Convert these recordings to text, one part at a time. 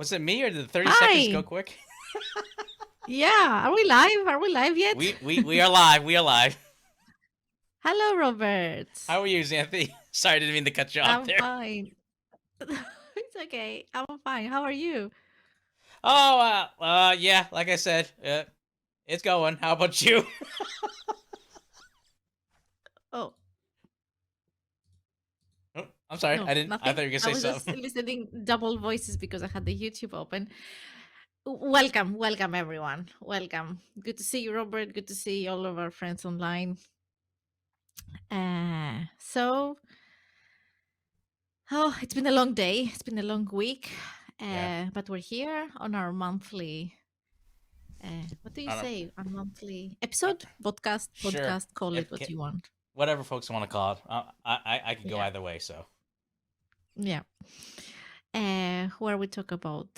Was it me or did the 30 seconds go Hi. quick? Yeah, are we live? Are we live yet? We are live. We are live. Hello, Robert. How are you, Xanthi? Sorry, I didn't mean to cut you off I'm there. fine. It's okay. I'm fine. How are you? Oh, yeah, like I said, it's going. How about you? Oh, Oh, I'm sorry. no, I nothing. thought you were gonna I say was just something. listening double voices because I had the YouTube open. Welcome, everyone. Welcome. Good to see you, Robert. Good to see all of our friends online. So, oh, it's been a long day. It's been a long week. Yeah. But we're here on our monthly what do you I don't. say? A monthly Uh, episode, sure. podcast, call it If what you want. whatever folks want to call it, I could go Yeah, either way. So. yeah. Where we talk about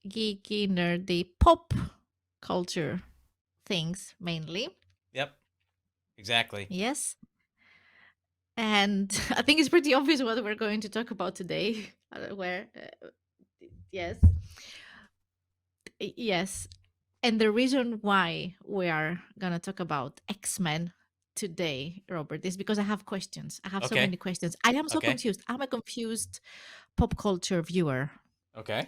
geeky, nerdy, pop culture things mainly. Yep. Exactly. Yes, and I think it's pretty obvious what we're going to talk about today. Yes, yes, and the reason why we are gonna talk about X-Men today, Robert, is because I have questions. I have so Okay. many questions. I am so Okay. confused. I'm a confused pop culture viewer. Okay.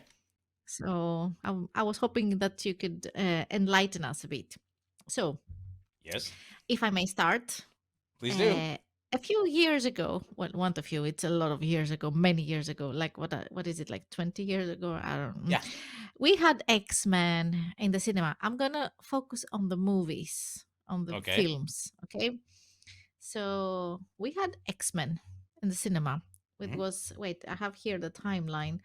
So I was hoping that you could enlighten us a bit. So, Yes. if I may start, Please do. uh, a few years ago, well, one a few, it's a lot of years ago, many years ago, like what is it, like 20 years ago? I don't know. Yeah. We had X-Men in the cinema. I'm gonna focus on the movies, on the Okay. films, okay? So we had X-Men in the cinema. It Hmm. was, wait, I have here the timeline.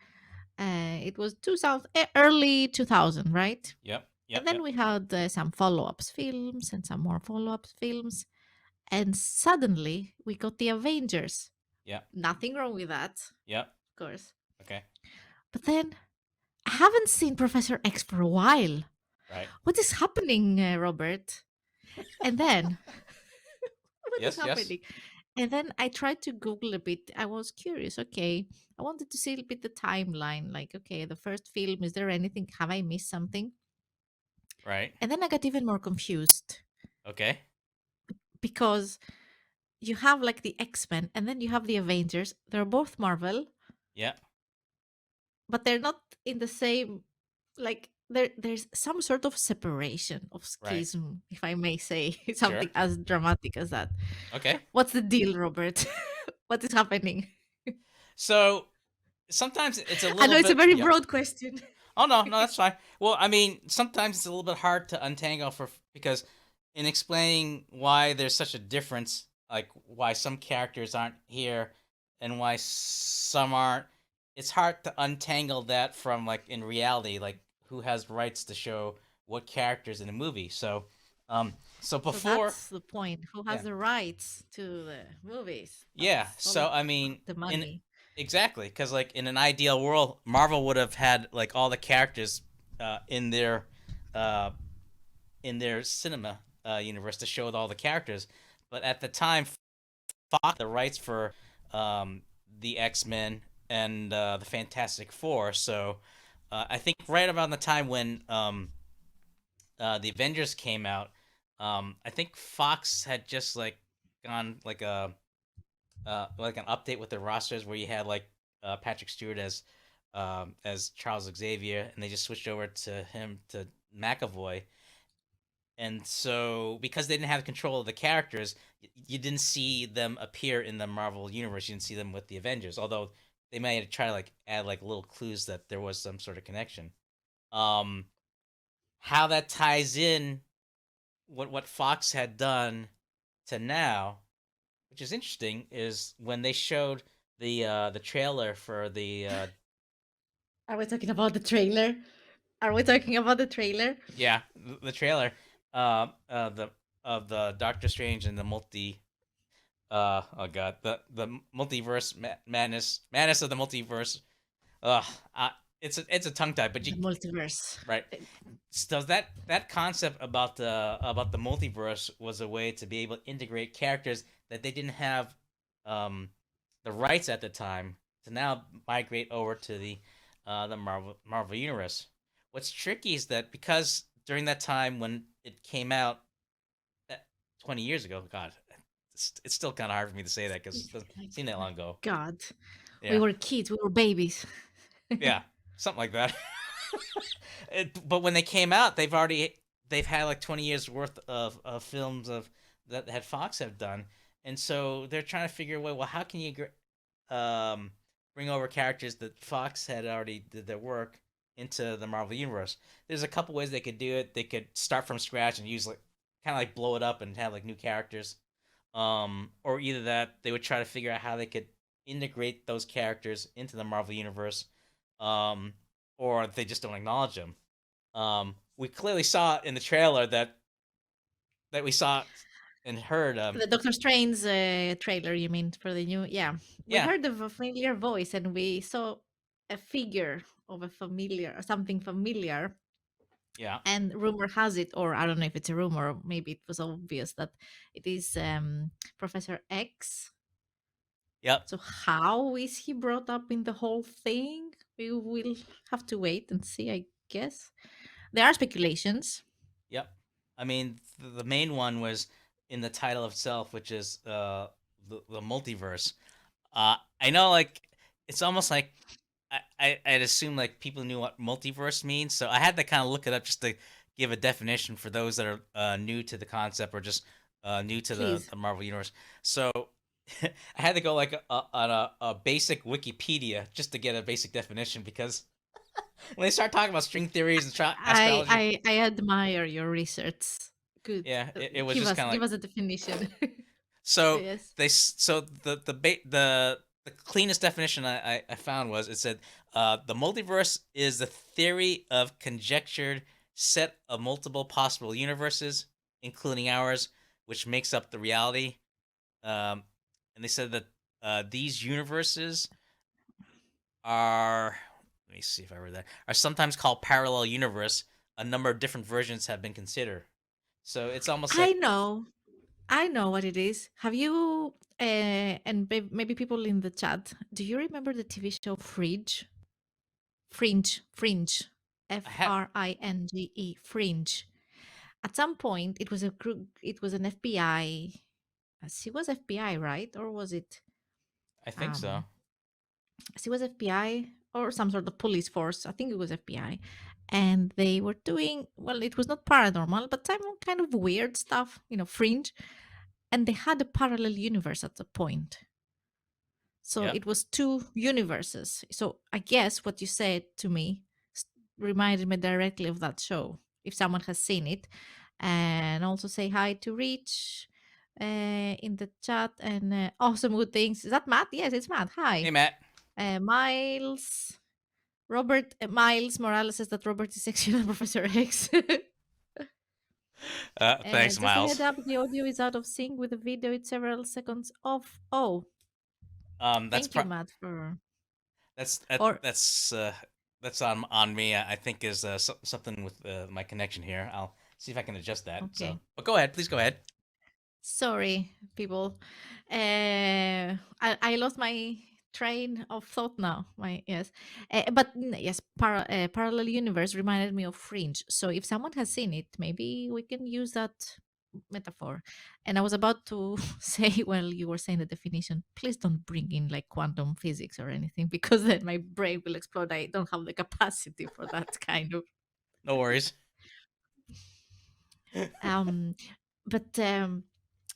It was 2000, early 2000, right? Yep. Yep. And then Yep. we had some follow-ups films and some more follow-ups films. And suddenly we got the Avengers. Yep. Nothing wrong with that, Yep. of course. Okay. But then I haven't seen Professor X for a while. Right. What is happening, Robert? And then, what is Yes. Yes. happening? And then I tried to Google a bit. I was curious. Okay, I wanted to see a bit the timeline. Like, okay, the first film, is there anything? Have I missed something? Right. And then I got even more confused Okay. because you have like the X-Men and then you have the Avengers. They're both Marvel, Yeah. but they're not in the same, like there's some sort of separation of Right. schism, if I may say Sure. something as dramatic as that. Okay. What's the deal, Robert? What is happening? So sometimes it's a I little know it's a bit. very Yep. broad question. Oh no, no, that's fine. Well, I mean, sometimes it's a little bit hard to untangle for because in explaining why there's such a difference, like why some characters aren't here and why some aren't, it's hard to untangle that from like in reality, like who has rights to show what characters in a movie. Um, so So before, that's the point. Who has yeah, the rights to the movies? yeah. That's all So I mean, the in money. exactly because like in an ideal world, Marvel would have had like all the characters in uh, their cinema universe to show all the characters. But at the time, Fox the rights for um, the X Men and the Fantastic Four. So I think right around the time when the Avengers came out, I think Fox had just like gone like an update with the rosters where you had like Patrick Stewart as Charles Xavier, and they just switched over to him to McAvoy. And so, because they didn't have control of the characters, you didn't see them appear in the Marvel universe. You didn't see them with the Avengers, although they might have tried to like add like little clues that there was some sort of connection. Um, how that ties in what Fox had done to now, which is interesting, is when they showed the trailer for the Are we talking about the trailer? Are we talking about the trailer? yeah the trailer the of the Doctor Strange and the oh god the multiverse madness of the multiverse. Ugh, it's a tongue tie, but you The multiverse. right. So that concept about the multiverse was a way to be able to integrate characters that they didn't have um the rights at the time to now migrate over to the the Marvel universe. What's tricky is that because during that time when it came out, 20 years ago, God, it's still kind of hard for me to say that because it doesn't Like, seem that long ago. God, we Yeah, were kids, we were babies. yeah, something like that. But when they came out, they've had like 20 years worth of films of that Fox have done, and so they're trying to figure a way. Well, how can you bring over characters that Fox had already did their work into the Marvel universe? There's a couple ways they could do it. They could start from scratch and use like kind of like blow it up and have like new characters, or either that they would try to figure out how they could integrate those characters into the Marvel universe, um, or they just don't acknowledge them. We clearly saw in the trailer that we saw and heard. The Doctor Strange trailer, you mean, for the new? Yeah, we Yeah, heard of a familiar voice and we saw a figure of a familiar, something familiar. yeah, And rumor has it, or I don't know if it's a rumor, or maybe it was obvious that it is Professor X. yep, So how is he brought up in the whole thing? We will have to wait and see, I guess. There are speculations. yep. I mean, the main one was in the title itself, which is the multiverse. I know, like it's almost like I'd assume like people knew what multiverse means, so I had to kind of look it up just to give a definition for those that are new to the concept or just new to Please. the Marvel universe. So I had to go like on a basic Wikipedia just to get a basic definition because when they start talking about string theories and astrology, I admire your research. Good. yeah, it was just kind of Give like us a definition. so Yes. so the cleanest definition I found was it said the multiverse is the theory of conjectured set of multiple possible universes, including ours, which makes up the reality. Um, and they said that these universes are, let me see if I read that, are sometimes called parallel universe. A number of different versions have been considered. So it's almost I like know. I know what it is. Have you and maybe people in the chat, do you remember the TV show Fringe? Fringe. I F have, R I N G E. Fringe. At some point it was a group, it was an FBI. She was FBI, right? Or was it I think so. um she was FBI or some sort of police force. I think it was FBI. And they were doing, well, it was not paranormal, but some kind of weird stuff, fringe. And they had a parallel universe at the point. So Yep. it was two universes. So I guess what you said to me reminded me directly of that show. If someone has seen it, and also say hi to Rich in the chat and awesome good things. Is that Matt? Yes, it's Matt. Hey Hi, Matt. Miles. Robert Miles Morales says that Robert is sexier than Professor X. Thanks, Just a Miles. head up, the audio is out of sync with the video. It's several seconds off. Oh, That's thank you, Matt, for that's or that's on me. I think is something with my connection here. I'll see if I can adjust that. So, okay. but go ahead, please go ahead. Sorry, people. I lost my train of thought now. My yes, yes, parallel universe reminded me of Fringe. So if someone has seen it, maybe we can use that metaphor. And I was about to say, well, you were saying the definition. Please don't bring in like quantum physics or anything, because then my brain will explode. I don't have the capacity for that kind of. No worries. Um, but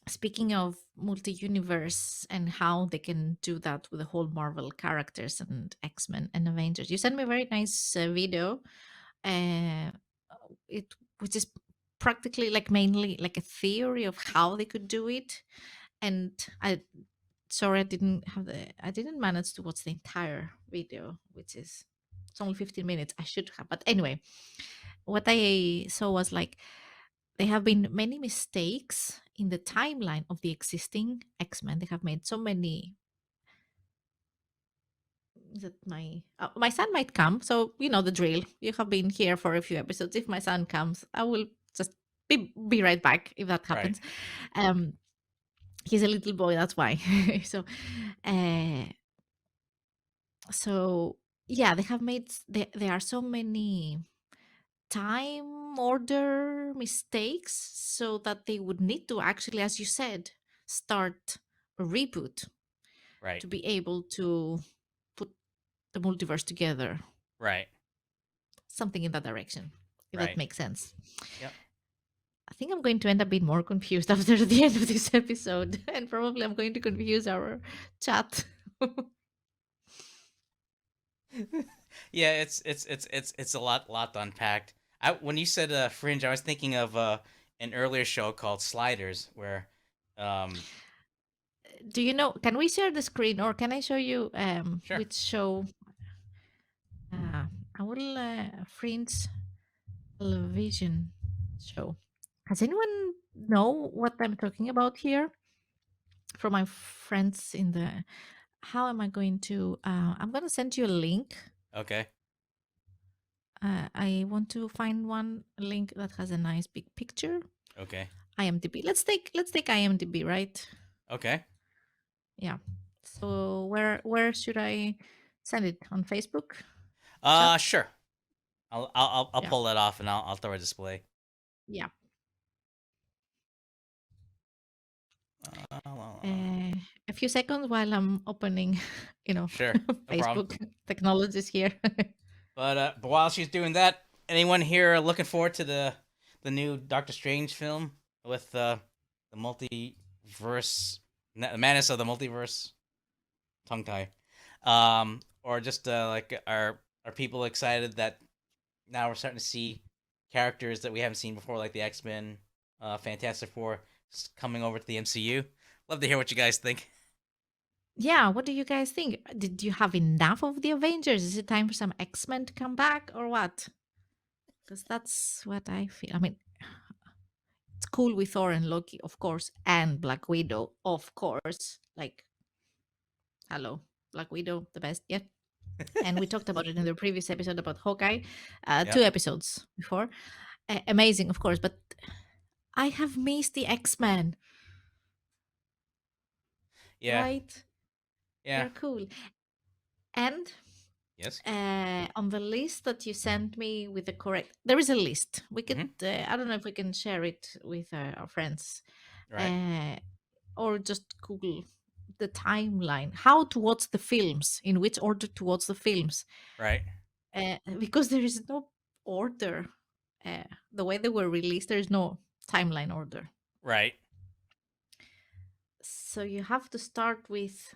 speaking of multi-universe and how they can do that with the whole Marvel characters and X-Men and Avengers, you sent me a very nice video, uh, it which is practically like mainly like a theory of how they could do it. And I sorry I didn't manage to watch the entire video, which is it's only 15 minutes. I should have, but anyway, what I saw was like there have been many mistakes in the timeline of the existing X-Men. They have made so many that my son might come. So you know the drill. You have been here for a few episodes. If my son comes, I will just be right back if that Right. happens. Um, he's a little boy, that's why. so, uh, so yeah, they have made there are so many time order mistakes so that they would need to actually, as you said, start a reboot Right. to be able to put the multiverse together. Right. Something in that direction, if that Right. makes sense. Yep. I think I'm going to end up being more confused after the end of this episode, and probably I'm going to confuse our chat. Yeah, it's a lot to unpack. When you said Fringe, I was thinking of an earlier show called Sliders, where um Do you know? Can we share the screen, or can I show you sure. which show? I will Fringe television show. Has anyone know what I'm talking about here? For my friends in the, how am I going to? I'm going to send you a link. Okay. I want to find one link that has a nice big picture. Okay. IMDb. Let's take IMDb, right? Okay. Yeah. So where should I send it, on Facebook chat? Sure. I'll Yeah. pull that off and I'll throw a display. Yeah. Uh, Uh, a few seconds while I'm opening, you know, sure. No problem. Facebook technologies here. But while she's doing that, anyone here looking forward to the new Doctor Strange film with the multiverse, the madness of the multiverse, tongue tie, or just like are people excited that now we're starting to see characters that we haven't seen before, like the X-Men, Fantastic Four, coming over to the MCU. Love to hear what you guys think. Yeah, what do you guys think? Did you have enough of the Avengers? Is it time for some X-Men to come back, or what? Because that's what I feel. I mean, it's cool with Thor and Loki, of course, and Black Widow, of course. Like, hello, Black Widow, the best yet. And we talked about it in the previous episode about Hawkeye, two Yep. episodes before. Amazing, of course, but I have missed the X-Men, Yeah. right? Yeah. They're cool. And Yes. on the list that you sent me with the correct, there is a list. We could, Mm-hmm. I don't know if we can share it with our friends, Right. uh, or just Google the timeline, how to watch the films, in which order to watch the films, Right. because there is no order. The way they were released, there is no timeline order. Right. So you have to start with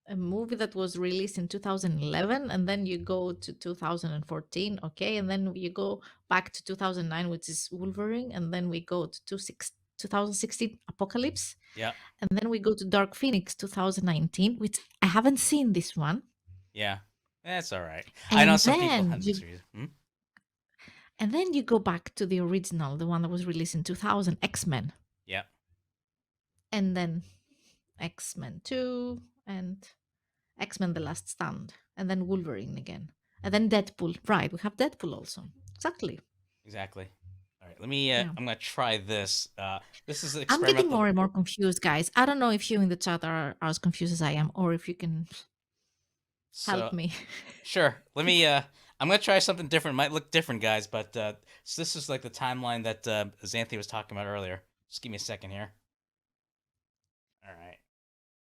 a movie that was released in 2011, and then you go to 2014, okay, and then you go back to 2009, which is Wolverine, and then we go to 2016 Apocalypse, Yep. and then we go to Dark Phoenix 2019, which I haven't seen this one. Yeah. That's all right. I know And some people then had you mixed reviews. Hmm. you go back to the original, the one that was released in 2000, X-Men, Yep. and then X-Men 2, and X-Men The Last Stand, and then Wolverine again. And then Deadpool. Right, we have Deadpool also. Exactly. Exactly. All right. Let me. Yeah. I'm gonna try this. This is I'm getting experimental. more and more confused, guys. I don't know if you in the chat are as confused as I am, or if you can help So me. sure. Let me. I'm gonna try something different. Might look different, guys, but so this is like the timeline that Xanthi was talking about earlier. Just give me a second here. All right.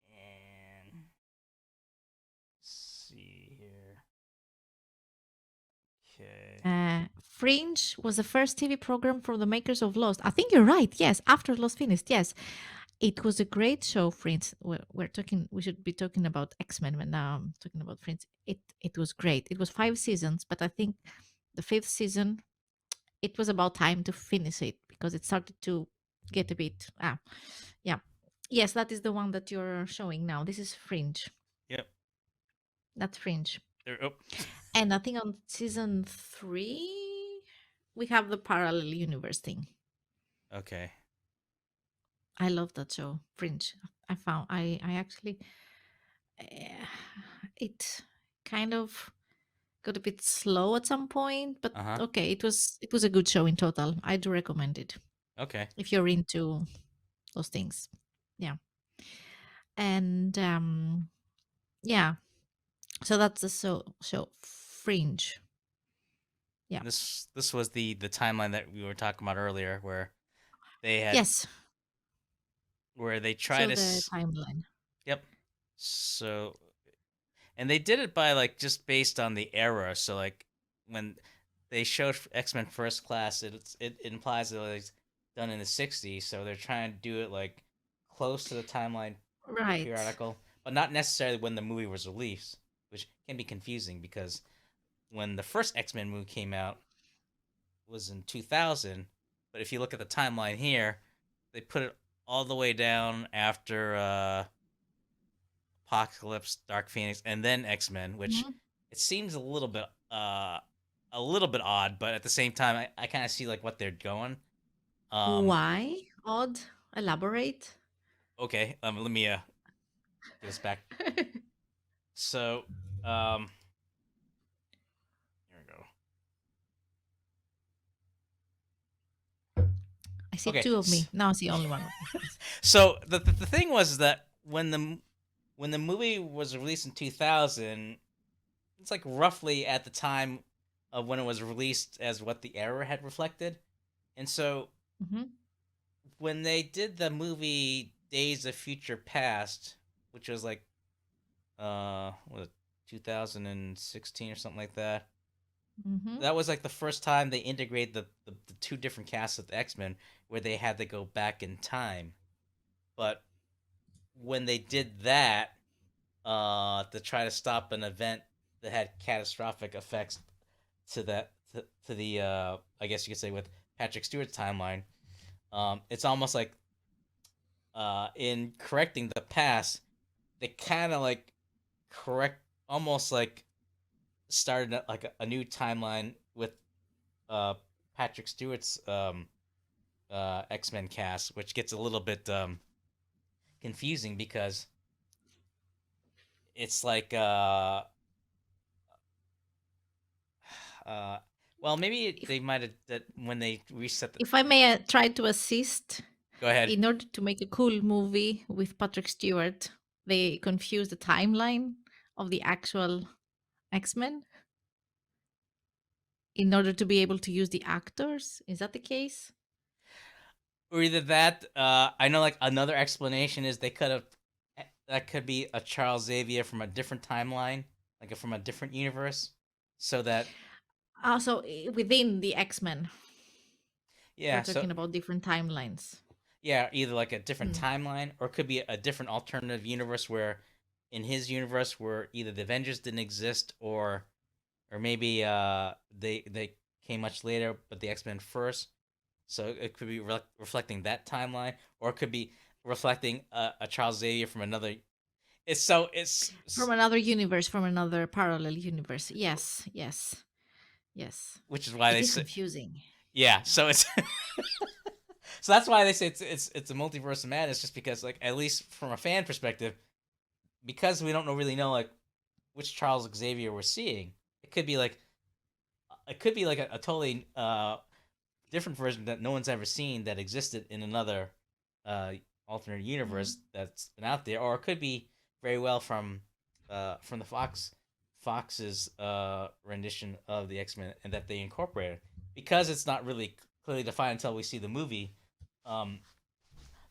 And see here. Okay. Fringe was the first TV program from the makers of Lost. I think you're right. Yes, after Lost finished. Yes, it was a great show. Fringe. We're talking. We should be talking about X-Men, but now I'm talking about Fringe. It was great. It was 5 seasons, but I think the fifth season, it was about time to finish it because it started to get a bit. Yeah. Yes, that is the one that you're showing now. This is Fringe. Yep. That's Fringe. There. Oh. And I think on season 3, we have the parallel universe thing. Okay. I love that show, Fringe. I actually, uh, it kind of got a bit slow at some point, but Uh huh. okay, it was a good show in total. I do recommend it Okay. if you're into those things. Yeah. And yeah, so that's the show. Fringe. Yeah. This was the timeline that we were talking about earlier, they had Yes. where they try So to the timeline. yep. So and they did it by like just based on the era. So like when they showed X-Men First Class, it implies that it was done in the '60s. So they're trying to do it like close to the timeline Right. periodical, but not necessarily when the movie was released, which can be confusing because when the first X-Men movie came out was in 2000, but if you look at the timeline here, they put it all the way down after Apocalypse, Dark Phoenix, and then X Men, which Mhm. it seems a little bit odd, but at the same time, I kind of see like what they're going. Um, Why? Odd. Elaborate. okay, let me get us back. So, um, here we go. I see Okay, two of me. Now I see only one of me. Yes. so the thing was that when the movie was released in 2000, it's like roughly at the time of when it was released as what the era had reflected. And so Hmm. when they did the movie Days of Future Past, which was like what 2016 or something like that. Hmm. That was like the first time they integrated the two different casts of the X-Men where they had to go back in time. But when they did that to try to stop an event that had catastrophic effects to the I guess you could say with Patrick Stewart's timeline, it's almost like in correcting the past, they kind of like correct almost like started like a new timeline with uh Patrick Stewart's X-Men cast, which gets a little bit confusing because it's like uh well maybe If they might have that when they reset the if I may try to assist, go ahead. in order to make a cool movie with Patrick Stewart, they confuse the timeline of the actual X-Men in order to be able to use the actors. Is that the case? Or either that I know like another explanation is they could have that could be a Charles Xavier from a different timeline, like from a different universe, so that Also, within the X-Men, we're yeah, so talking about different timelines. yeah, either like a different Mm. timeline or it could be a different alternative universe where in his universe where either the Avengers didn't exist or maybe they came much later but the X-Men first. So it could be reflecting that timeline or it could be reflecting a Charles Xavier from another From another universe, from another parallel universe. Yes, yes, yes. which is why It they is say confusing. yeah, Yeah. so it's so that's why they say it's a multiverse of madness just because like at least from a fan perspective because we don't know really know like which Charles Xavier we're seeing. It could be like a totally different version that no one's ever seen that existed in another uh, alternate universe Mm. that's been out there, or it could be very well from the Fox's rendition of the X Men and that they incorporated because it's not really clearly defined until we see the movie. Um,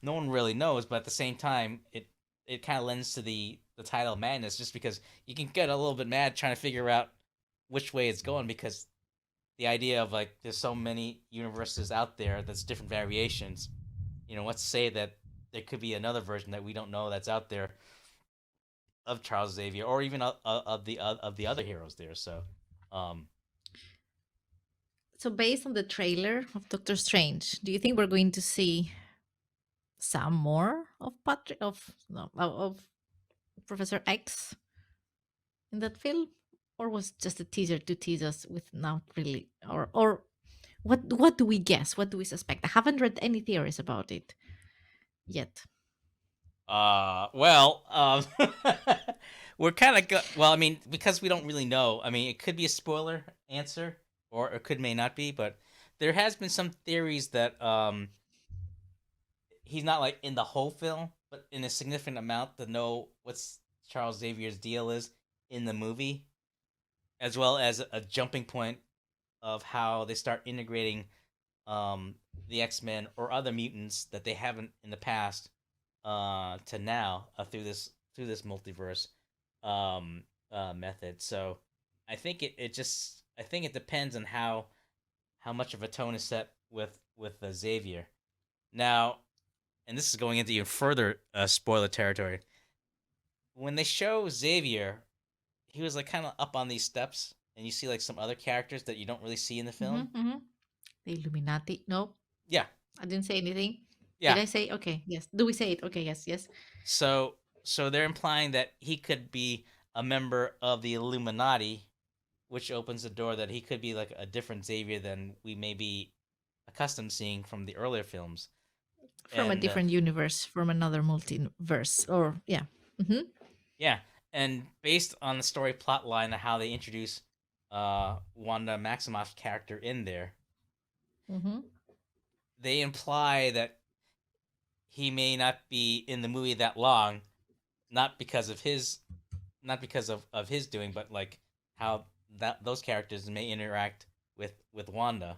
no one really knows, but at the same time, it kind of lends to the title madness, just because you can get a little bit mad trying to figure out which way it's going because the idea of like there's so many universes out there that's different variations. You know, let's say that there could be another version that we don't know that's out there of Charles Xavier or even of the other heroes there. So, um, So, based on the trailer of Doctor Strange, do you think we're going to see some more of Patrick of no, of Professor X in that film, or was it just a teaser to tease us with not really, or what do we guess? What do we suspect? I haven't read any theories about it yet. well, we're kind of well. I mean, because we don't really know. I mean, it could be a spoiler answer, or it could may not be. But there has been some theories that he's not like in the whole film, but in a significant amount to know what's Charles Xavier's deal is in the movie. as well as a jumping point of how they start integrating um, the X-Men or other mutants that they haven't in the past to now through this multiverse um, method. So I think it depends on how much of a tone is set with Xavier. Now, and this is going into even further spoiler territory. When they show Xavier, he was like kind of up on these steps, and you see like some other characters that you don't really see in the Mm-hmm, film. mm-hmm. The Illuminati. No, Yeah, I didn't say anything. Did yeah. I say? Okay, yes. Do we say it? Okay, yes, yes. So they're implying that he could be a member of the Illuminati, which opens the door that he could be like a different Xavier than we may be accustomed seeing from the earlier films. From a And different universe, from another multiverse, or yeah. Mm-hmm, yeah, and based on the story plot line and how they introduce Wanda Maximoff's character in there, mm-hmm. they imply that he may not be in the movie that long, not because of his not because of his doing, but like how that those characters may interact with Wanda.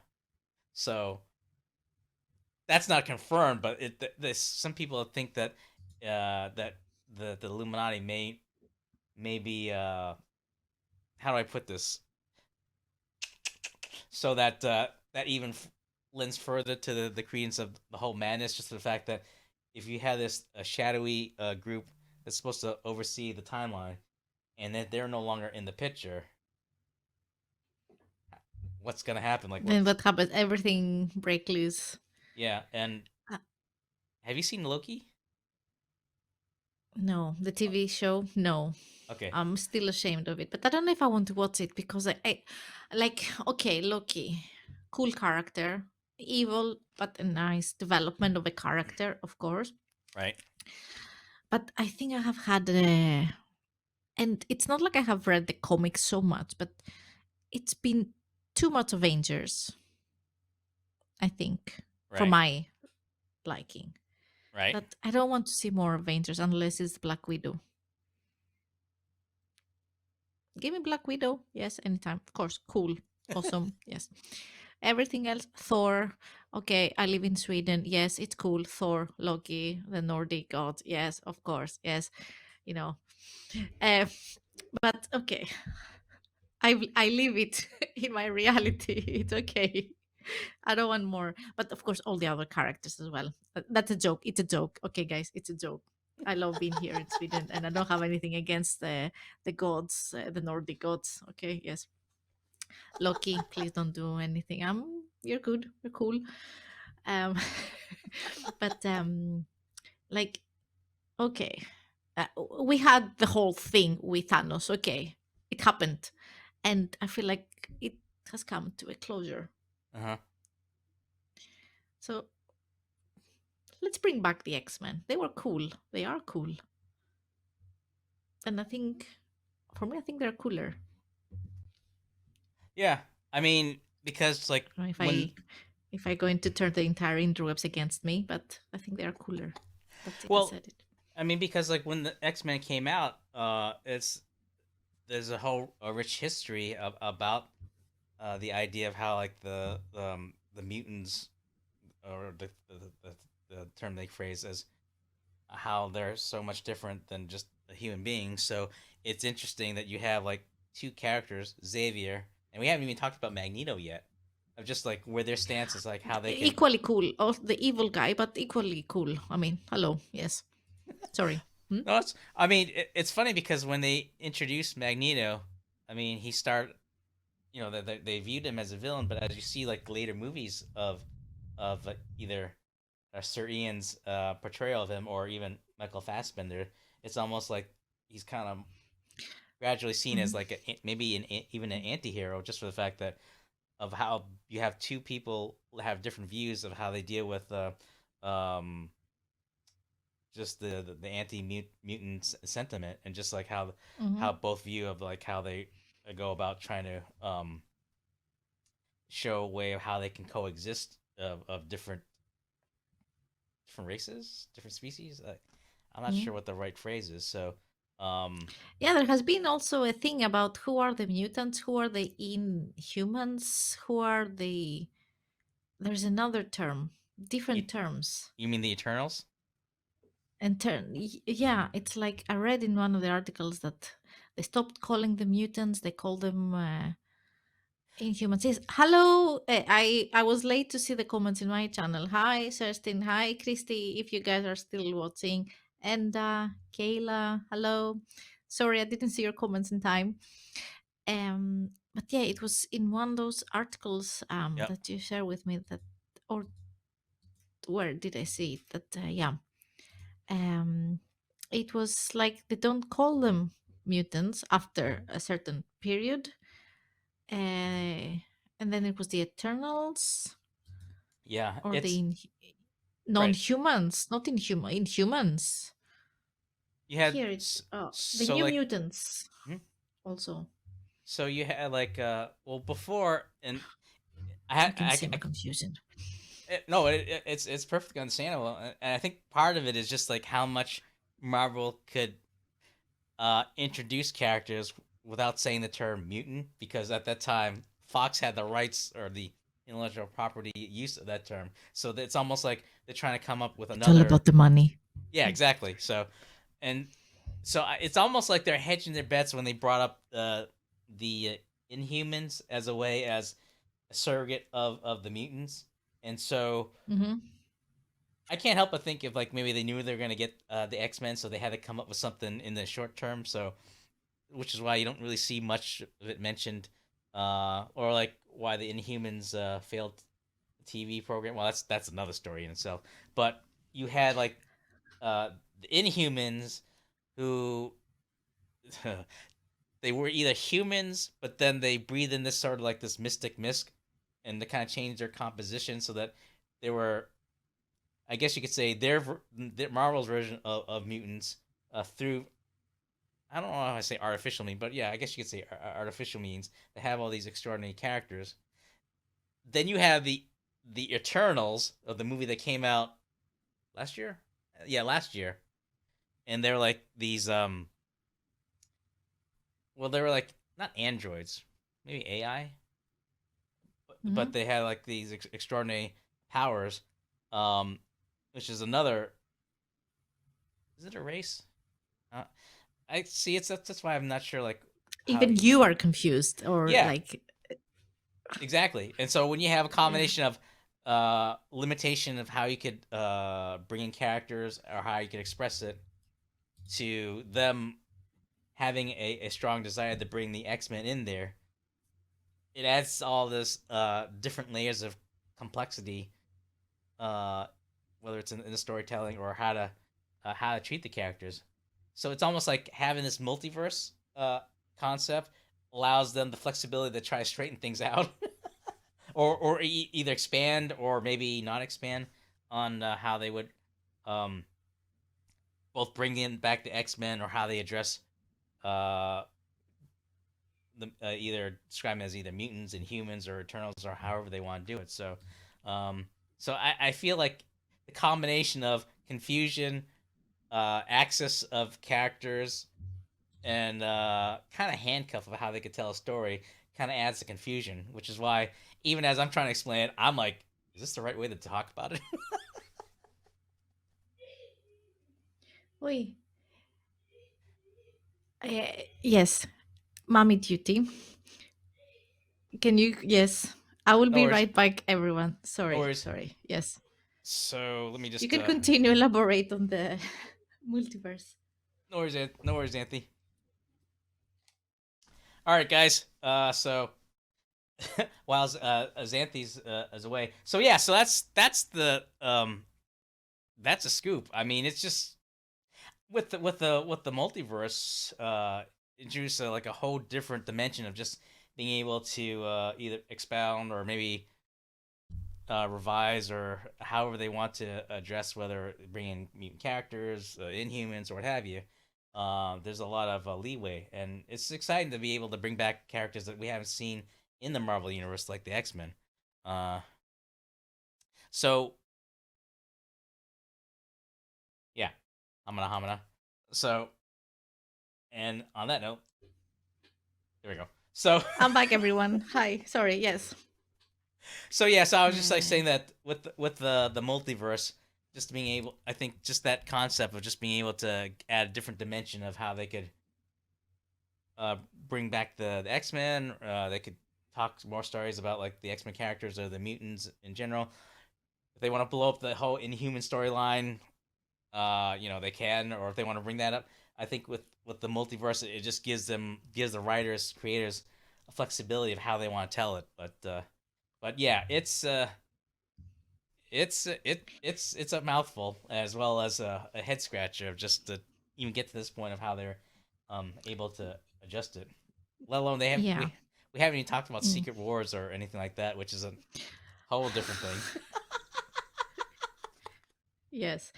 So that's not confirmed, but some people think that that the Illuminati may be how do I put this so that that even lends further to the credence of the whole madness. Just the fact that if you have this a shadowy group that's supposed to oversee the timeline, and that they're no longer in the picture, what's gonna happen? Like Then what's what happens? Everything break loose. yeah? And Uh, have you seen Loki? no, the TV show. No, Okay, I'm still ashamed of it, but I don't know if I want to watch it because I like. Okay, Loki, cool character, evil, but a nice development of a character, of course. right, But I think I have had, and it's not like I have read the comics so much, but it's been too much Avengers. I think for right, my liking. right. That I don't want to see more Avengers unless it's Black Widow. Give me Black Widow. Yes, anytime. Of course. Cool. Awesome. Yes. Everything else, Thor. Okay, I live in Sweden. Yes, it's cool. Thor, Loki, the Nordic god. Yes, of course. Yes, you know. Uh, but okay, I live it in my reality. It's okay. I don't want more. But of course, all the other characters as well. That's a joke. It's a joke. Okay, guys, it's a joke. I love being here in Sweden, and I don't have anything against the gods, the Nordic gods. Okay, yes, Loki, please don't do anything. You're good. You're cool. Um, but like, okay, uh, we had the whole thing with Thanos. Okay, it happened, and I feel like it has come to a closure. Uh huh. So let's bring back the X-Men. They were cool. They are cool. And I think, for me, I think they're cooler. Yeah, I mean because like I don't know when if I going to turn the entire interwebs against me, but I think they are cooler. That's it. I well, said it. I mean because like when the X Men came out, it's there's a whole a rich history about the idea of how like the mutants or the term they phrase as how they're so much different than just a human being. So it's interesting that you have like two characters, Xavier, and we haven't even talked about Magneto yet. Of just like where their stance is, like how they can. Equally cool. Oh, the evil guy, but equally cool. I mean, hello. Yes. Sorry. Hmm? No, it's. I mean, it's funny because when they introduced Magneto, I mean, he started. You know, they viewed him as a villain, but as you see, like later movies of either Sir Ian's portrayal of him or even Michael Fassbender, it's almost like he's kind of gradually seen as Mhm. like maybe even an anti-hero just for the fact that of how you have two people have different views of how they deal with um just the anti mutant sentiment and just like how Mhm. both view of like how they go about trying to show a way of how they can coexist of different races, different species. I'm not Mhm. sure what the right phrase is. So Yeah, there has been also a thing about who are the mutants, who are the inhumans, who are the. There's another term, You, different terms. you mean the Eternals? And yeah, it's like I read in one of the articles that they stopped calling them mutants, they call them Inhuman says, hello. I was late to see the comments in my channel. Hi, Kerstin. Hi, Christy. If you guys are still watching. And Kayla, hello. Sorry, I didn't see your comments in time. But yeah, it was in one of those articles Yep. that you share with me that, or where did I see it? That, yeah. Um, it was like they don't call them mutants after a certain period, and then it was the Eternals Yeah. or the It's right. non-humans, not inhumans. You had Here it's the so New like Mutants hmm? also. So you had like well before and You can see my confusion. no, it's perfectly understandable, and I think part of it is just like how much Marvel could introduce characters without saying the term mutant, because at that time Fox had the rights or the intellectual property use of that term, so it's almost like they're trying to come up with It's all another. about the money. Yeah, exactly. And it's almost like they're hedging their bets when they brought up the Inhumans as a way as a surrogate of the mutants, and so Hmm. I can't help but think if like maybe they knew they were gonna get the X-Men, so they had to come up with something in the short term. So, which is why you don't really see much of it mentioned, or like why the Inhumans failed TV program. Well, that's another story in itself. But you had like the Inhumans who they were either humans, but then they breathed in this sort of like this mystic mist, and they kind of changed their composition so that they were, I guess you could say, their Marvel's version of mutants through. I don't know how I say artificial means, but yeah, I guess you could say artificial means. They have all these extraordinary characters. Then you have the Eternals of the movie that came out last year. Yeah, last year, and they're like these well, they were like not androids, maybe AI, but Hmm. they had like these extraordinary powers, um, which is another. Is it a race? Uh, I see. That's why I'm not sure like how Even you. you are confused, or Yeah, like, exactly. And so when you have a yeah. combination of limitation of how you could bring in characters or how you could express it to them having a strong desire to bring the X-Men in there, it adds all this different layers of complexity, uh, whether it's in the storytelling or how to treat the characters. So it's almost like having this multiverse concept allows them the flexibility to try to straighten things out, or either expand or maybe not expand on how they would um, both bring in back the X-Men or how they address uh, either describe them as either mutants and humans or Eternals or however they want to do it. Um, so I feel like the combination of confusion, access of characters, and kind of handcuff of how they could tell a story kind of adds to confusion, which is why even as I'm trying to explain it, I'm like, is this the right way to talk about it? Wait. Yes, mommy duty. Can you? Yes, I will No be worries, right back, everyone. no Sorry, worries. sorry. Yes, So let me you just can continue elaborate on the multiverse. no worries, Anthony. All right, guys. So while Xanthi's is away, so yeah, so that's a scoop. I mean, it's just with the multiverse, introduce like a whole different dimension of just being able to either expound or maybe revise or however they want to address whether bringing mutant characters, Inhumans, or what have you. There's a lot of leeway, and it's exciting to be able to bring back characters that we haven't seen in the Marvel universe, like the X-Men. Uh, so yeah, hamana hamana. So And on that note, there we go. So I'm back, everyone. Hi. Sorry. Yes. so yeah, so I was just like Uh, saying that with the multiverse, just being able, I think just that concept of just being able to add a different dimension of how they could uh, bring back the X Men. They could talk more stories about like the X Men characters or the mutants in general. If they want to blow up the whole Inhuman storyline, they can, or if they want to bring that up, I think with the multiverse, it just gives the writers, creators, a flexibility of how they want to tell it. But yeah, it's a mouthful as well as a head scratcher of just to even get to this point of how they're able to adjust it. Let alone they have yeah. we haven't even talked about Mm. Secret Wars or anything like that, which is a whole different thing. Yes.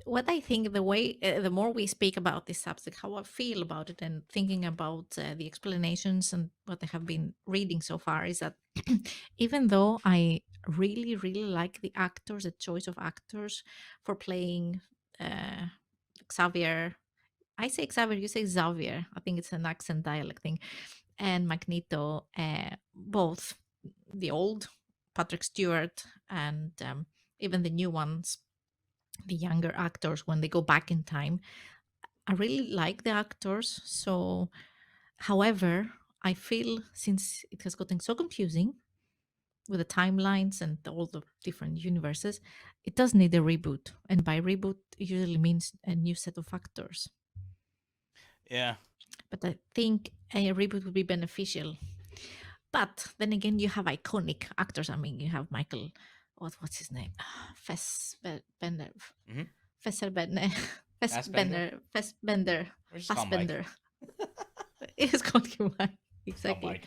What I think, the more we speak about this subject, how I feel about it, and thinking about the explanations and what I have been reading so far, is that even though I really, really like the actors, the choice of actors for playing uh, Xavier, I say Xavier, you say Xavier. I think it's an accent dialect thing. And Magneto, both the old Patrick Stewart and even the new ones, the younger actors, when they go back in time, I really like the actors. So, however, I feel since it has gotten so confusing with the timelines and all the different universes, it does need a reboot. And by reboot, it usually means a new set of actors. Yeah, But I think a reboot would be beneficial. But then again, you have iconic actors. I mean, you have Michael, what's his name? Fassbender, mm-hmm. Fassbender, Fassbender. Fassbender, Or just call him Mike. Fassbender. It's called him Mike. Just call him Exactly. Mike.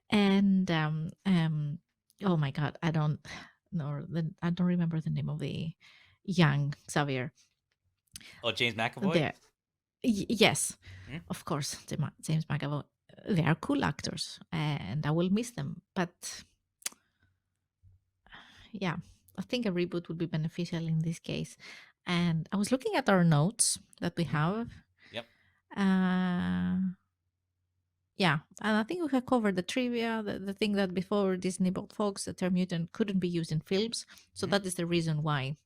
And oh my God, I don't remember the name of the young Xavier. Oh, James McAvoy. There, yes, Hmm. of course, James McAvoy. They are cool actors, and I will miss them. But yeah, I think a reboot would be beneficial in this case. And I was looking at our notes that we Hmm. have. Yep. Uh, yeah, and I think we have covered the trivia, the thing that before Disney bought Fox, the term mutant couldn't be used in films. So Hmm. that is the reason why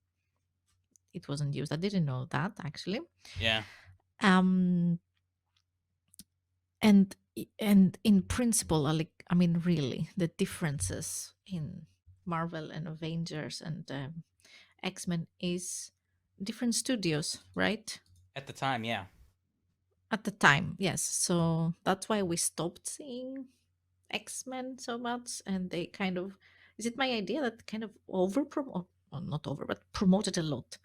it wasn't used. I didn't know that actually. Yeah. Um, and in principle, I mean, really, the differences in Marvel and Avengers and X-Men is different studios, right? At the time, yeah. At the time, yes. So that's why we stopped seeing X-Men so much, and they kind of, is it my idea that kind of over promote, well, not over, but promoted a lot,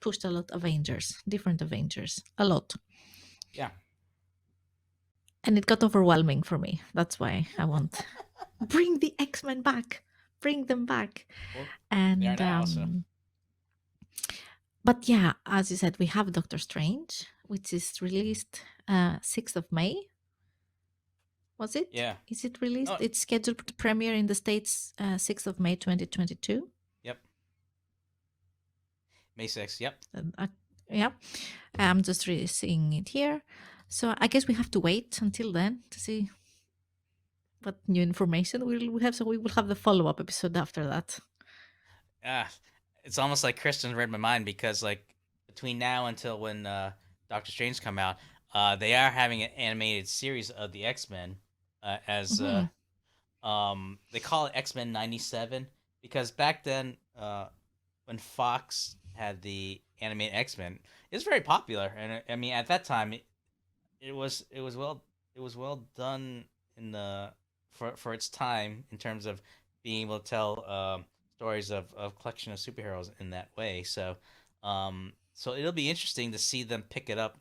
pushed a lot Avengers, different Avengers, a lot. Yeah. And it got overwhelming for me. That's why I want bring the X-Men back, bring them back. Well, they are And now. So but yeah, as you said, we have Doctor Strange, which is released 6th of May. Was it? yeah. Is it released? Oh, It's scheduled to premiere in the States 6th of May 2022. yep. May 6th. Yep. Yeah, I'm just really seeing it here. So I guess we have to wait until then to see what new information we have. So we will have the follow up episode after that. Ah, it's almost like Kristen read my mind because like between now until when Doctor Strange come out, they are having an animated series of the X Men as Hmm. they call it X Men '97 because back then when Fox had the animated X Men, it was very popular, and I mean at that time it was well done in the for its time in terms of being able to tell stories of collection of superheroes in that way. So it'll be interesting to see them pick it up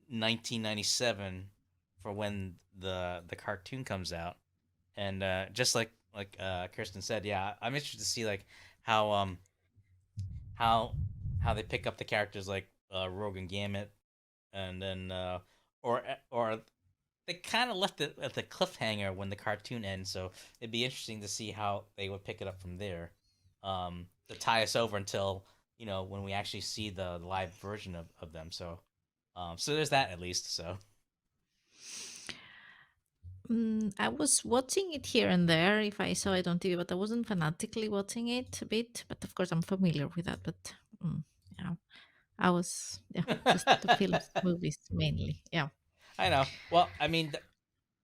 1997 for when the cartoon comes out, and just like Kirsten said, yeah, I'm interested to see like how um how how they pick up the characters like Rogue and Gambit, and then or they kind of left it at the cliffhanger when the cartoon ends. So it'd be interesting to see how they would pick it up from there, to tie us over until when we actually see the live version of them. So So there's that at least. So I was watching it here and there if I saw it on TV, but I wasn't fanatically watching it a bit. But of course, I'm familiar with that. But yeah, I was, yeah, just the films, movies mainly. Yeah. I know. Well, I mean,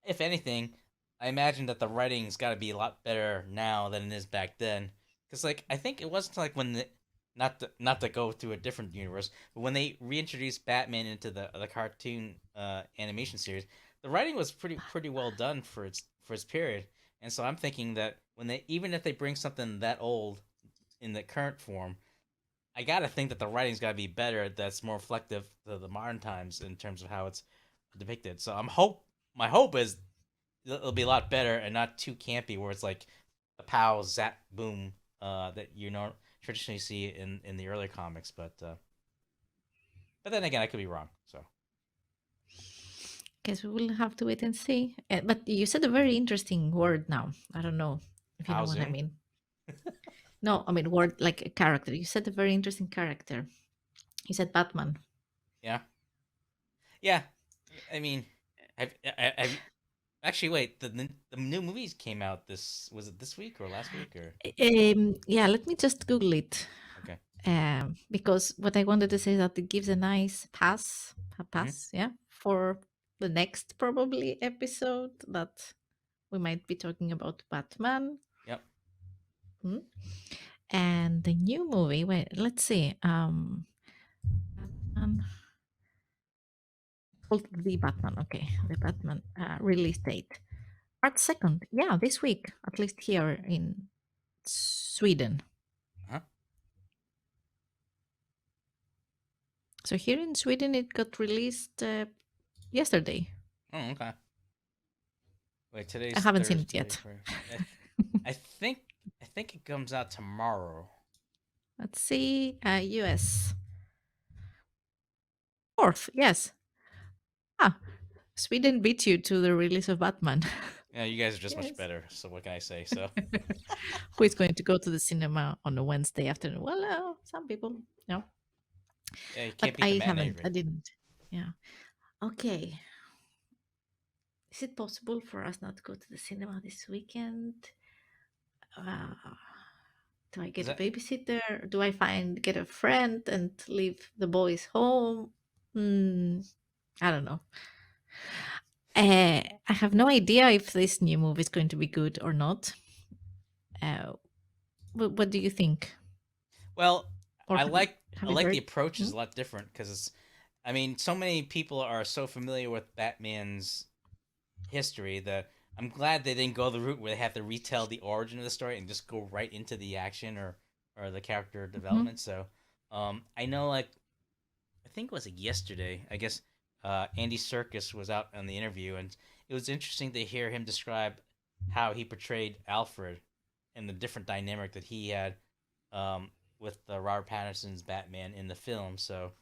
if anything, I imagine that the writing's got to be a lot better now than it is back then. Because like I think it wasn't like when not to go to a different universe, but when they reintroduced Batman into the cartoon animation series, the writing was pretty well done for its period. And so I'm thinking that when they even if they bring something that old in the current form, I gotta think that the writing's gotta be better. That's more reflective to the modern times in terms of how it's depicted. So my hope is it'll be a lot better and not too campy, where it's like the pow zap boom that you know traditionally see in the earlier comics. But then again, I could be wrong. So Guess we will have to wait and see. But you said a very interesting word now. I don't know if you pow know what I zoom. mean. No, I mean word like a character. You said a very interesting character. You said Batman. Yeah, yeah. I mean, have you actually wait the new movies came out this was it this week or last week or Yeah, let me just Google it. okay. Because what I wanted to say is that it gives a nice Mm-hmm. pass, yeah, for the next probably episode that we might be talking about Batman. Yep. Hmm? And the new movie. Wait, let's see. Batman called the Batman. Okay, the Batman release date March 2nd. Yeah, this week, at least here in Sweden. Huh. So here in Sweden, it got released yesterday. Oh, okay. Wait, I today's haven't seen it Thursday. yet. I think I think it comes out tomorrow. Let's see. US 4th. Yes. Ah, Sweden beat you to the release of Batman. Yeah, you guys are just much Yes. better. So what can I say? So Who is going to go to the cinema on a Wednesday afternoon? Well, some people, no, yeah, you can't but beat the I matinee haven't. I rate. didn't. Yeah. Okay. Is it possible for us not to go to the cinema this weekend? Uh, do I Is get a that babysitter? Do I get a friend and leave the boys home? I don't know. I have no idea if this new movie is going to be good or not. Uh, what do you think? well? Or I have you like have I you like heard? the approach Hmm? is a lot different because it's. I mean, so many people are so familiar with Batman's history that I'm glad they didn't go the route where they have to retell the origin of the story and just go right into the action or the character Hmm. development. So, I know like I think it was like yesterday. I guess Andy Serkis was out on the interview, and it was interesting to hear him describe how he portrayed Alfred and the different dynamic that he had with Robert Pattinson's Batman in the film. So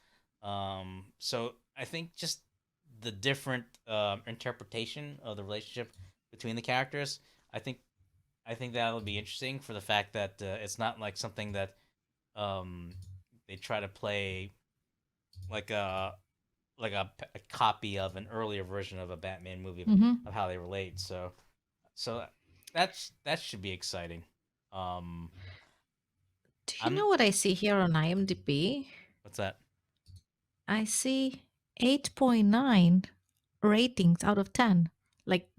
I think just the different interpretation of the relationship between the characters. I think I think that'll be interesting for the fact that it's not like something that um, they try to play like a copy of an earlier version of a Batman movie Hmm. of how they relate. So that should be exciting. Um, Do you I'm know what I see here on IMDb? what's that? I see 8.9 ratings out of 10. Like,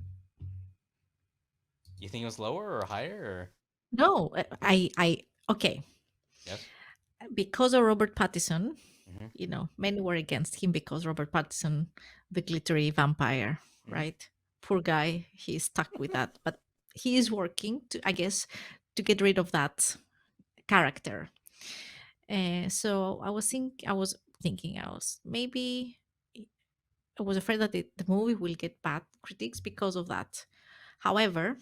You think it was lower or higher? Or no, okay. yes. Because of Robert Pattinson, Mm-hmm. many were against him because Robert Pattinson, the glittery vampire, Mm-hmm. right? Poor guy, he's stuck with that. But he is working to, I guess, to get rid of that character. So I was thinking, I was maybe, I was afraid that the movie will get bad critiques because of that. However,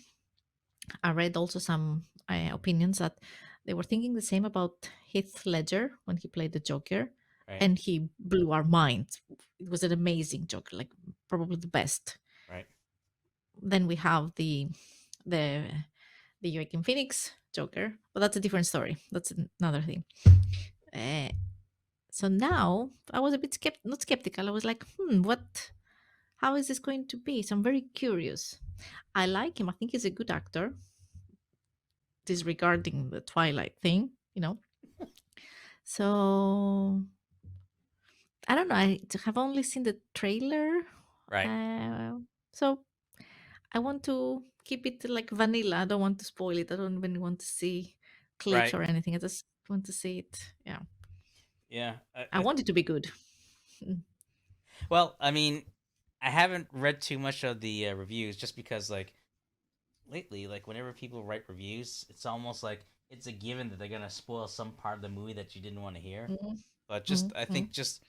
I read also some opinions that they were thinking the same about Heath Ledger when he played the Joker, Right. and he blew our minds. It was an amazing Joker, like probably the best. Right. Then we have the the Joaquin Phoenix Joker, but that's a different story. That's another thing. Uh, So now I was a bit not skeptical. I was like, what? How is this going to be? So I'm very curious. I like him. I think he's a good actor, disregarding the Twilight thing, you know. So I don't know. I have only seen the trailer. Right. Uh, so I want to keep it like vanilla. I don't want to spoil it. I don't even want to see clips Right. or anything. I just want to see it. Yeah. Yeah. I want it to be good. Mm. Well, I mean, I haven't read too much of the reviews just because, like, lately, like, whenever people write reviews, it's almost like it's a given that they're gonna spoil some part of the movie that you didn't want to hear. Mm, But just, mm, I mm. think, just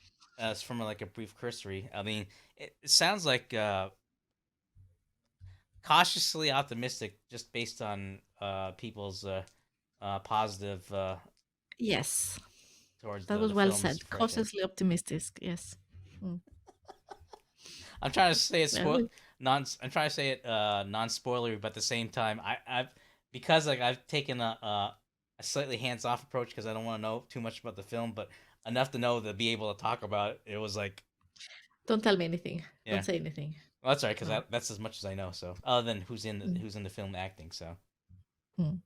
from like a brief cursory, I mean, it sounds like cautiously optimistic, just based on people's positive Yes, towards that the was well film's said. first in. Cautiously optimistic. Yes. Mm. I'm trying to say it Well, spoil non. I'm trying to say it non spoilery, but at the same time, I've because like I've taken a slightly hands off approach because I don't want to know too much about the film, but enough to know to be able to talk about it. It was like, don't tell me anything. yeah, Don't say anything. well, that's all right because No. that's as much as I know. So other than Mm, who's in the film acting, so mm.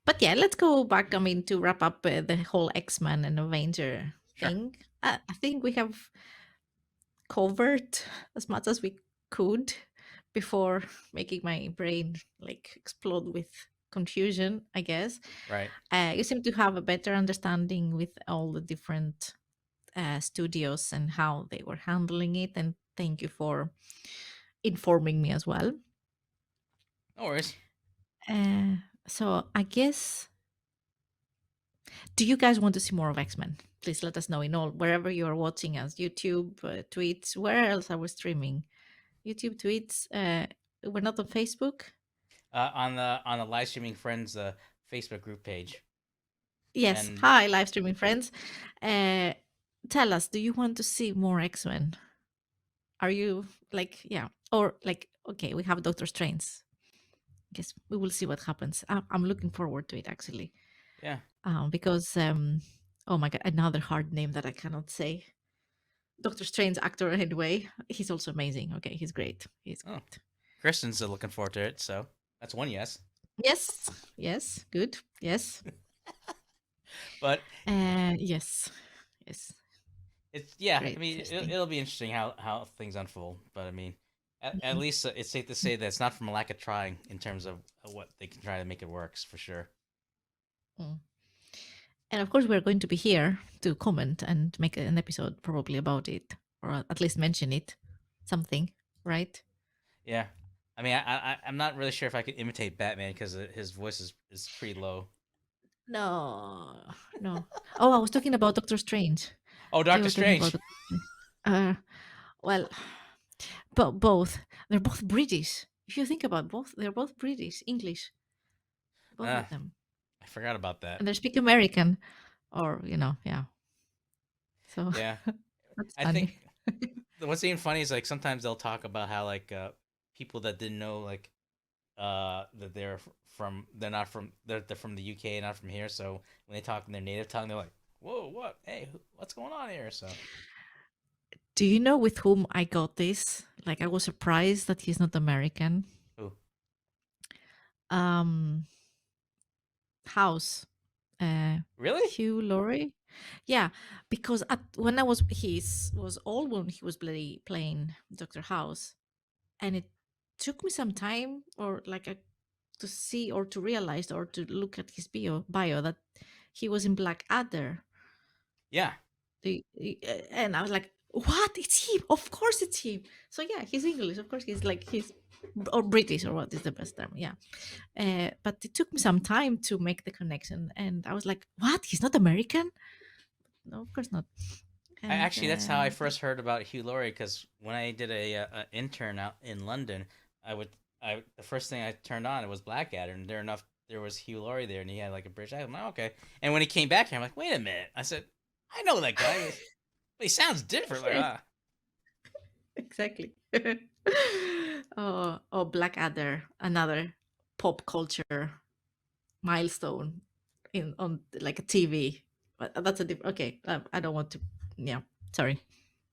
But yeah, let's go back. I mean, to wrap up the whole X-Men and Avenger sure, thing, I think we have covered as much as we could before making my brain like explode with confusion, I guess. right. You seem to have a better understanding with all the different studios and how they were handling it. And thank you for informing me as well. No worries. Uh, so I guess, do you guys want to see more of X-Men? Please let us know in all wherever you are watching us, YouTube, tweets, where else are we streaming? YouTube, tweets. We're not on Facebook. On the live streaming friends Facebook group page, Yes. and Hi, live streaming friends. Uh, Tell us, do you want to see more X-Men? Are you like, yeah, or like, okay, we have Doctor Strange. Guess we will see what happens. I'm looking forward to it actually, yeah. because oh my god, another hard name that I cannot say. Doctor Strange actor anyway. He's also amazing. Okay, he's great. He's Oh, great. Kristen's looking forward to it, so that's one yes. Yes, yes, good. Yes, But yes, yes, it's yeah. I great mean, casting. it'll be interesting how things unfold. But I mean, at Mhm. least it's safe to say that it's not from a lack of trying in terms of what they can try to make it works for sure. Mm. And of course, we're going to be here to comment and make an episode probably about it, or at least mention it, something, right? Yeah. I mean, I'm not really sure if I could imitate Batman because his voice is pretty low. No, no. Oh, I was talking about Doctor Strange. Oh, You Doctor were talking about Strange. Doctor Strange. Well, but both. They're both British. If you think about both, they're both British, English, both Ah, of them, I forgot about that. and they speak American, or yeah. So Yeah, that's I funny. think what's even funny is like sometimes they'll talk about how like people that didn't know like that they're not from they're from the UK, not from here. So when they talk in their native tongue, they're like, "Whoa, what? Hey, what's going on here?" So, Do you know with whom I got this? Like, I was surprised that he's not American. ooh, Um, House, really? Hugh Laurie. Yeah, because when I was was old when he was playing Doctor House, and it took me some time, or like to see or to realize or to look at his bio that he was in Black Adder. Yeah. And I was like, what? It's him. Of course it's him. So yeah, he's English. Of course he's or British, or what is the best term? Yeah. But it took me some time to make the connection, and I was like, what? He's not American? No, of course not. And Actually, that's how I first heard about Hugh Laurie. Because when I did a intern out in London, I would I the first thing I turned on it was Blackadder, and there was Hugh Laurie there, and he had like a British accent. I'm like, okay. And when he came back here, I'm like, wait a minute. I said, I know that guy, but he sounds different. Like yes, ah, exactly. Oh, Blackadder, another pop culture milestone in on like a TV. But that's a different. Okay, I don't want to. Yeah, sorry,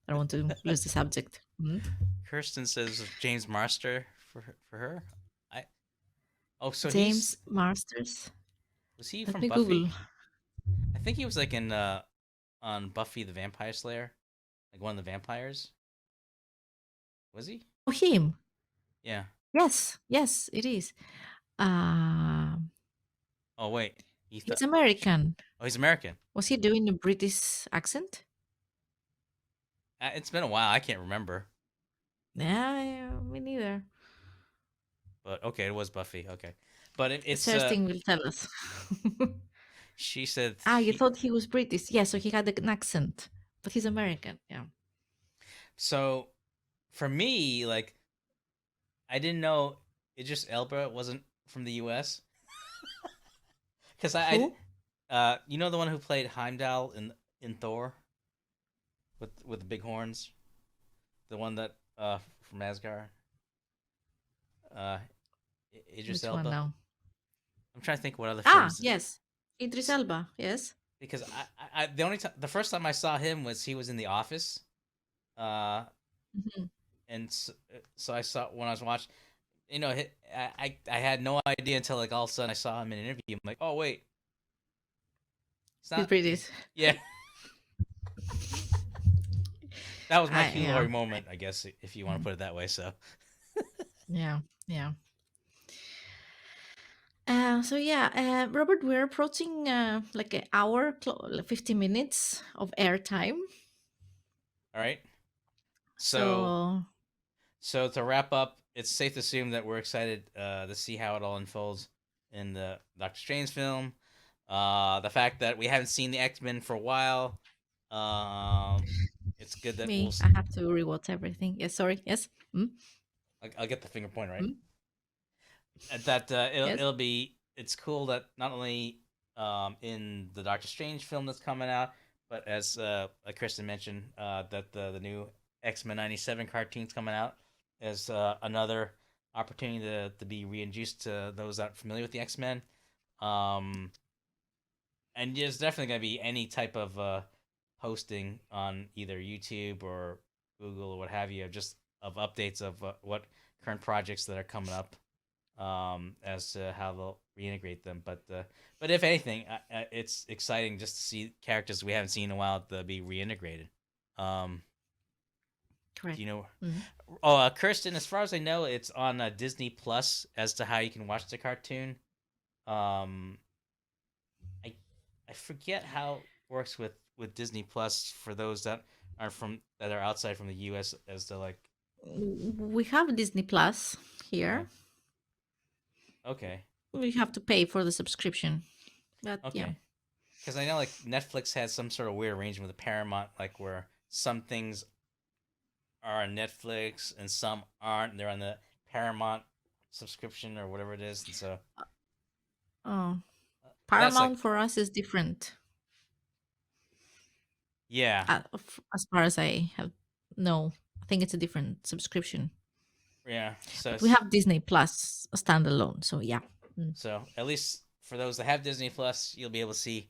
I don't want to lose the subject. Kirsten says James Marster for her. I so James Masters. was he Let from me Google. Buffy? I think he was like in on Buffy the Vampire Slayer, like one of the vampires. Was he? Oh, him. Yeah. Yes, yes, it is. Um, Oh wait, he he's thought. American. Oh, he's American. Was he doing a British accent? It's been a while. I can't remember. Yeah, yeah, me neither. But okay, it was Buffy. Okay, but it's Thirsting will tell us. she said Ah, you he. thought he was British? Yeah, so he had an accent, but he's American. Yeah. So for me, like I didn't know Idris Elba wasn't from the U.S. because Who? you know the one who played Heimdall in Thor with the big horns, the one that from Asgard, uh, Idris Which one Elba. now? I'm trying to think what other Ah, films yes, Idris Elba. Yes. because the first time I saw him was he was in The Office, uh, Mhm. and so I saw when I was watching, you know, I had no idea until like all of a sudden I saw him in an interview. I'm like, oh wait, it's He's not. British. Yeah, that was my Hugh Yeah, Laurie moment, I guess, if you want to mm, put it that way. So, yeah, yeah. So yeah, Robert, we're approaching like an hour, 50 minutes of airtime. all right. So, So so to wrap up, it's safe to assume that we're excited to see how it all unfolds in the Doctor Strange film. The fact that we haven't seen the X-Men for a while, um, it's good that me, I have to rewatch everything. Yes, sorry. Yes. Mm? I'll get the finger point right. Mm? That Yes. it's cool that not only in the Doctor Strange film that's coming out, but as like Kristen mentioned, that the new X-Men '97 cartoon's coming out as another opportunity to be reintroduced to those that are familiar with the X-Men. Um, and there's definitely going to be any type of posting on either YouTube or Google or what have you, just of updates of what current projects that are coming up, as to how they'll reintegrate them. But if anything, it's exciting just to see characters we haven't seen in a while to be reintegrated. Um, do Correct. you know? Mm. Oh, Kirsten, as far as I know, it's on Disney Plus as to how you can watch the cartoon. Um, I I forget how it works with Disney Plus for those that are outside from the U.S. as to like. We have Disney Plus Yeah. here. Okay. We have to pay for the subscription, but yeah. Okay. Because I know like Netflix has some sort of weird arrangement with Paramount, like where some things are on Netflix and some aren't. They're on the Paramount subscription or whatever it is, and so Oh, that's like Paramount for us is different. yeah, As far as I have no, I think it's a different subscription. yeah. So But we have Disney Plus standalone, so yeah. Mm. so at least for those that have Disney Plus, you'll be able to see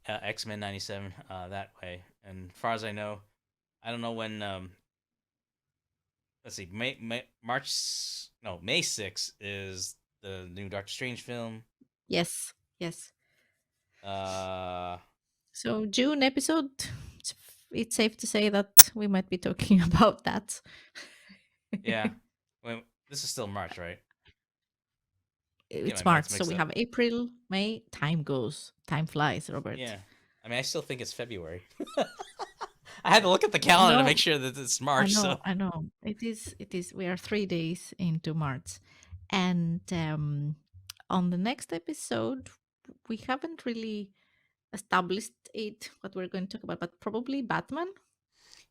X-Men '97 that way. And as far as I don't know when. Let's see, May 6th is the new Doctor Strange film. Yes, yes. Uh, So June episode, it's, it's safe to say that we might be talking about that. yeah. Well, this is still March, right? Get my It's March, months so mixed we up. have April, May. Time goes, time flies, Robert. Yeah. I mean, I still think it's February. I had to look at the calendar to No, make sure that it's I March. So know, I know. It is. It is. We are 3 days into March, and on the next episode, we haven't really established it what we're going to talk about, but probably Batman.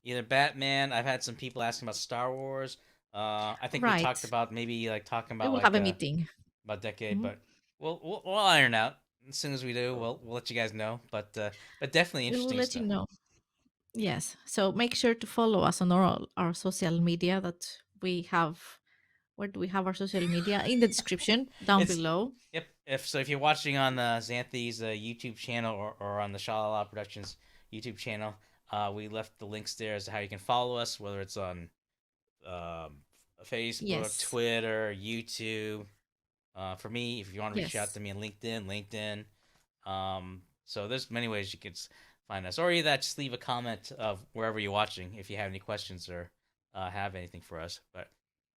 either Batman. I've had some people asking about Star Wars. I think we talked Right. about maybe like talking We about will like have a meeting. about decade, Mhm. but we'll iron out as soon as we do. We'll let you guys know. But definitely We will interesting let you stuff. know. Yes. So make sure to follow us on our social media that we have Where do we have our social media? In the description down It's below. Yep. If you're watching on Xanthi's YouTube channel, or on the Shalala Productions YouTube channel, we left the links there as to how you can follow us, whether it's on um, Facebook, Yes. Twitter, YouTube. For me, if you want to reach out Yes. to me on LinkedIn. So there's many ways you could find us, or either just leave a comment of wherever you're watching if you have any questions or have anything for us. But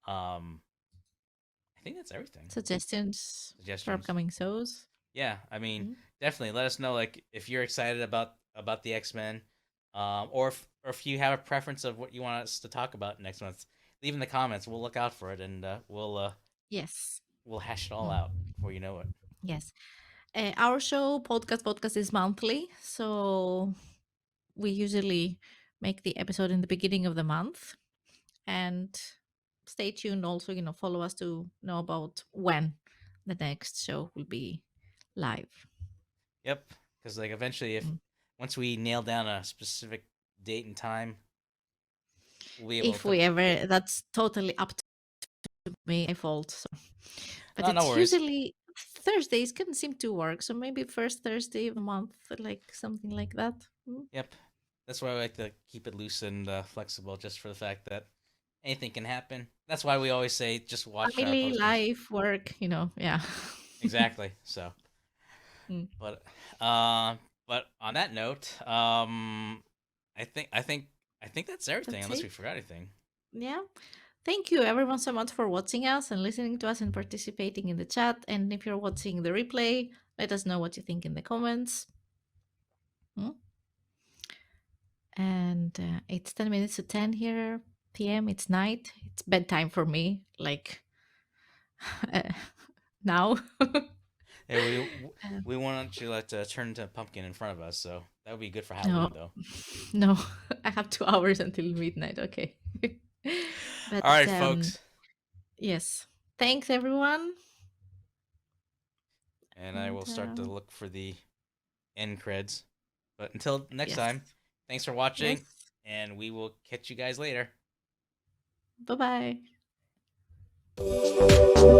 I think that's everything. Suggestions for Suggestions. upcoming shows. Yeah, I mean, Mm. definitely let us know, like, if you're excited about the X-Men, or if you have a preference of what you want us to talk about next month. Leave in the comments. We'll look out for it, and Yes. we'll hash it all Mm. out before you know it. Yes. Our show podcast is monthly, so we usually make the episode in the beginning of the month. And stay tuned. Also, follow us to know about when the next show will be live. Yep, because like eventually, if Mm. once we nail down a specific date and time, we'll be able If to. we ever, that's totally up to me, my fault. So. But No, no it's worries. usually Thursdays can seem to work. So maybe first Thursday of the month, like something like that. Mm. Yep, that's why I like to keep it loose and flexible, just for the fact that anything can happen. That's why we always say just watch our Family, postings. life, work, yeah. Exactly. So, Mm. but uh, but on that note, I think that's everything. That's Unless it. we forgot anything. Yeah. Thank you everyone so much for watching us and listening to us and participating in the chat. And if you're watching the replay, let us know what you think in the comments. Mm. And it's 10 minutes to 10 here p.m. It's night. It's bedtime for me, like now. Yeah, we Um, we want you to turn into a pumpkin in front of us, so that would be good for no, Halloween, though. no, I have 2 hours until midnight. Okay. But All right, folks, yes, thanks everyone. and I And will start to look for the end creds. But until next yes, time, thanks for watching, yes. and we will catch you guys later. Bye bye.